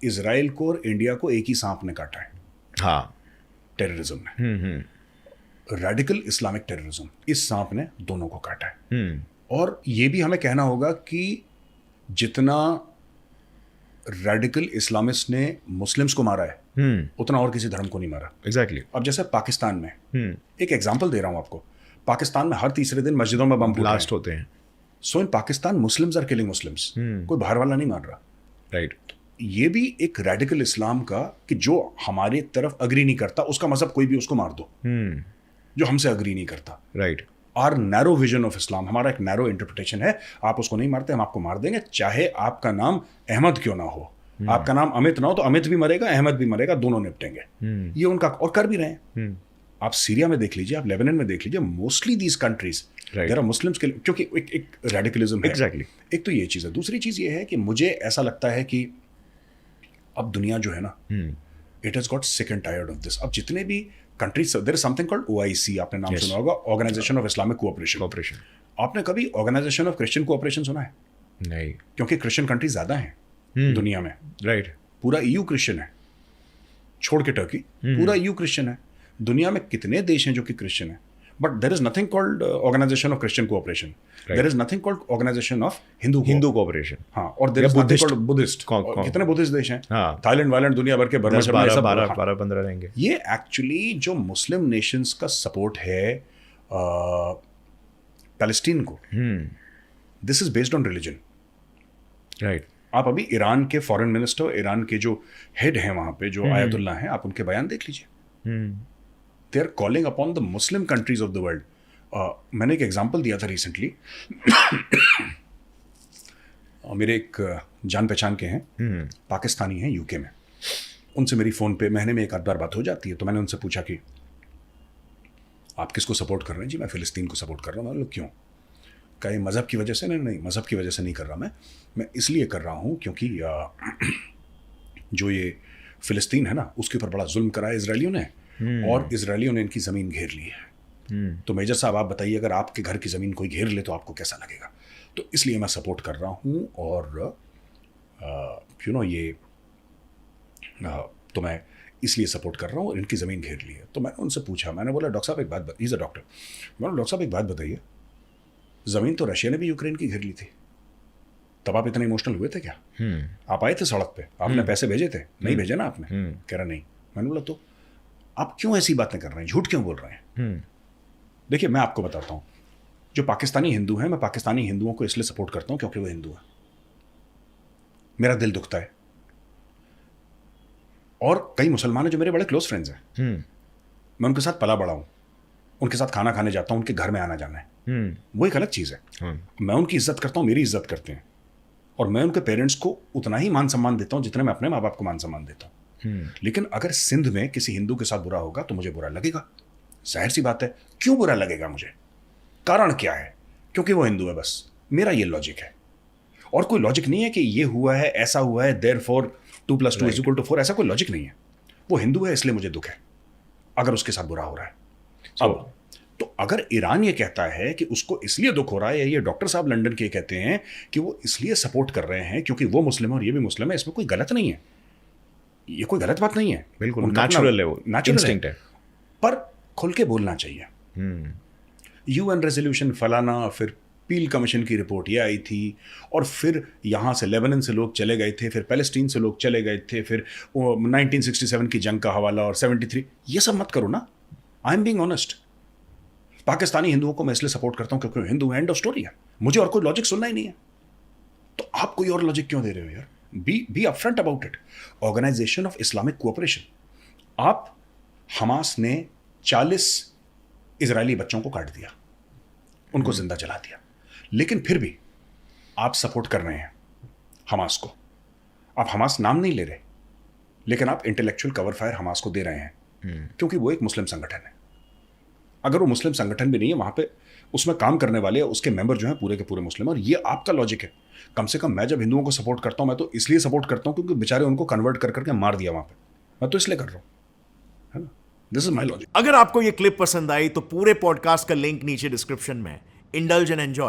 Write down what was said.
Israel को और India को एक ही सांप ने काटा है, हाँ, टेररिज्म ने। रेडिकल इस्लामिक टेररिज्म, इस सांप ने दोनों को काटा है। और ये भी हमें कहना होगा कि जितना रेडिकल इस्लामिस्ट ने मुस्लिम्स को मारा है उतना और किसी धर्म को नहीं मारा। एग्जैक्टली। अब जैसे पाकिस्तान में, एक एग्जांपल दे रहा हूं आपको, पाकिस्तान में हर तीसरे दिन मस्जिदों में बम ब्लास्ट होते हैं। So in Pakistan Muslims are killing Muslims, कोई बाहर वाला नहीं मार रहा। राइट। ये भी एक रेडिकल इस्लाम का कि जो हमारे तरफ अग्री नहीं करता उसका मजहब कोई भी उसको मार दो, जो हमसे अग्री नहीं करता। Right. Are narrow vision of Islam, हमारा एक नैरो इंटरप्रिटेशन है, आप उसको नहीं मारते हम आपको मार देंगे, चाहे आपका नाम अहमद क्यों ना हो, आपका नाम अमित ना हो तो अमित भी मरेगा, अहमद भी मरेगा, दोनों निपटेंगे। ये उनका, और कर भी रहे हैं। आप सीरिया में देख लीजिए, आप लेबनान में देख लीजिए, mostly these countries there are Muslims के, क्योंकि एक रेडिकलिज्म है। एग्जैक्टली। एक तो ये चीज़ है। दूसरी चीज़ ये है कि मुझे ऐसा लगता है कि अब दुनिया जो है ना, it has got sick and tired of this. अब जितने भी countries, there is something called OIC, आपने नाम सुना होगा, ऑर्गेनाइजेशन ऑफ इस्लामिक कोऑपरेशन। आपने कभी ऑर्गेनाइजेशन ऑफ क्रिश्चियन कोऑपरेशन सुना है? नहीं। क्योंकि क्रिश्चियन कंट्रीज ज्यादा हैं दुनिया में। राइट। पूरा EU क्रिश्चियन है, छोड़ के टर्की, पूरा EU क्रिश्चियन है। दुनिया में कितने देश हैं जो कि क्रिश्चियन है, but there is nothing called organisation of Christian cooperation, there is nothing called organisation of Hindu cooperation. हाँ, और there is nothing called Buddhist. कितने बुद्धिस्ट देश हैं? हाँ। थाईलैंड वाइलैंड दुनिया भर के, बर्मा शर्मा, 12-15 रहेंगे। ये एक्चुअली जो मुस्लिम नेशंस का सपोर्ट है पैलेस्टीन को, this is based on religion. Right. आप अभी ईरान के फॉरेन मिनिस्टर, ईरान के जो हेड हैं वहां पे, जो आयतुल्ला हैं, आप उनके बयान देख लीजिए। They are calling upon the Muslim countries of the world. मैंने एक एग्जांपल दिया था रिसेंटली। मेरे एक जान पहचान के हैं, पाकिस्तानी हैं, UK में। उनसे मेरी फ़ोन पे महीने में एक आध बार बात हो जाती है। तो मैंने उनसे पूछा कि आप किसको सपोर्ट कर रहे हैं? जी मैं फ़िलिस्तीन को सपोर्ट कर रहा हूँ। मतलब क्यों? कहीं मज़हब की वजह से? नहीं, मज़हब की वजह से नहीं कर रहा मैं इसलिए कर रहा हूँ क्योंकि जो ये फ़िलिस्तीन है ना, उसके ऊपर बड़ा जुल्म करा है इसराइलियों ने, और इसराइलियों ने इनकी ज़मीन घेर ली है। तो मेजर साहब आप बताइए, अगर आपके घर की ज़मीन कोई घेर ले तो आपको कैसा लगेगा? तो इसलिए मैं सपोर्ट कर रहा हूँ, और ये तो मैं इसलिए सपोर्ट कर रहा हूँ, और इनकी ज़मीन घेर ली है। तो मैंने उनसे पूछा, मैंने बोला डॉक्टर साहब एक बात, इज़ अ डॉक्टर, मैंने डॉक्टर साहब एक बात बताइए, ज़मीन तो रशिया ने भी यूक्रेन की घेर ली थी, तब आप इतने इमोशनल हुए थे क्या? आप आए थे सड़क पे, आपने पैसे भेजे थे? नहीं भेजे ना आपने? कह रहा नहीं। मैंने बोला तो आप क्यों ऐसी बातें कर रहे हैं, झूठ क्यों बोल रहे हैं? देखिए मैं आपको बताता हूँ, जो पाकिस्तानी हिंदू हैं, मैं पाकिस्तानी हिंदुओं को इसलिए सपोर्ट करता हूँ क्योंकि वो हिंदू हैं। मेरा दिल दुखता है। और कई मुसलमान हैं जो मेरे बड़े क्लोज फ्रेंड्स हैं, मैं उनके साथ पला बड़ा हूँ, उनके साथ खाना खाने जाता हूँ, उनके घर में आना जाना है, वो एक अलग चीज़ है। मैं उनकी इज्जत करता हूँ, मेरी इज्जत करते हैं, और मैं उनके पेरेंट्स को उतना ही मान सम्मान देता हूँ जितना मैं अपने माँ बाप को मान सम्मान देता हूँ। लेकिन अगर सिंध में किसी हिंदू के साथ बुरा होगा तो मुझे बुरा लगेगा, जाहिर सी बात है। क्यों बुरा लगेगा मुझे? कारण क्या है? क्योंकि वो हिंदू है, बस। मेरा ये लॉजिक है, और कोई लॉजिक नहीं है कि ये हुआ है, ऐसा हुआ है, देयरफॉर 2 + 2 = 4, ऐसा कोई लॉजिक नहीं है। वो हिंदू है इसलिए मुझे दुख है अगर उसके साथ बुरा हो रहा है। अब तो अगर ईरान ये कहता है कि उसको इसलिए दुख हो रहा है, या ये डॉक्टर साहब लंदन के कहते हैं कि वो इसलिए सपोर्ट कर रहे हैं क्योंकि वो मुस्लिम है और ये भी मुस्लिम है, इसमें कोई गलत नहीं है, ये कोई गलत बात नहीं है। बिल्कुल नेचुरल है, वो इंस्टिंक्ट है। पर खुल के बोलना चाहिए। UN रेजोल्यूशन फलाना, फिर पील कमीशन की रिपोर्ट ये आई थी, और फिर यहाँ से लेबनान से लोग चले गए थे, फिर पैलेस्टीन से लोग चले गए थे, फिर 1967 की जंग का हवाला और 73, ये सब मत करो ना। I am being honest. Pakistani हिंदुओं को मैं इसलिए सपोर्ट करता हूँ क्योंकि हिंदू एंड ऑफ स्टोरी है, मुझे और कोई लॉजिक सुनना ही नहीं है। तो आप कोई और लॉजिक क्यों दे रहे हो यार? Be upfront about it. Organisation of Islamic cooperation, आप, हमास ने 40 इजरायली बच्चों को काट दिया, उनको जिंदा जला दिया, लेकिन फिर भी आप सपोर्ट कर रहे हैं हमास को। आप हमास नाम नहीं ले रहे, लेकिन आप इंटेलेक्चुअल कवर फायर हमास को दे रहे हैं, क्योंकि वो एक मुस्लिम संगठन है। अगर वो मुस्लिम संगठन भी नहीं है, वहां पे उसमें काम करने वाले उसके मेंबर जो हैं पूरे के पूरे मुस्लिम, और ये आपका लॉजिक है। कम से कम मैं जब हिंदुओं को सपोर्ट करता हूं, मैं तो इसलिए सपोर्ट करता हूं क्योंकि बेचारे उनको कन्वर्ट कर करके मार दिया वहां पे, मैं तो इसलिए कर रहा हूं, है ना? This is my logic. अगर आपको ये क्लिप पसंद आई तो पूरे पॉडकास्ट का लिंक नीचे डिस्क्रिप्शन में। Indulge and enjoy.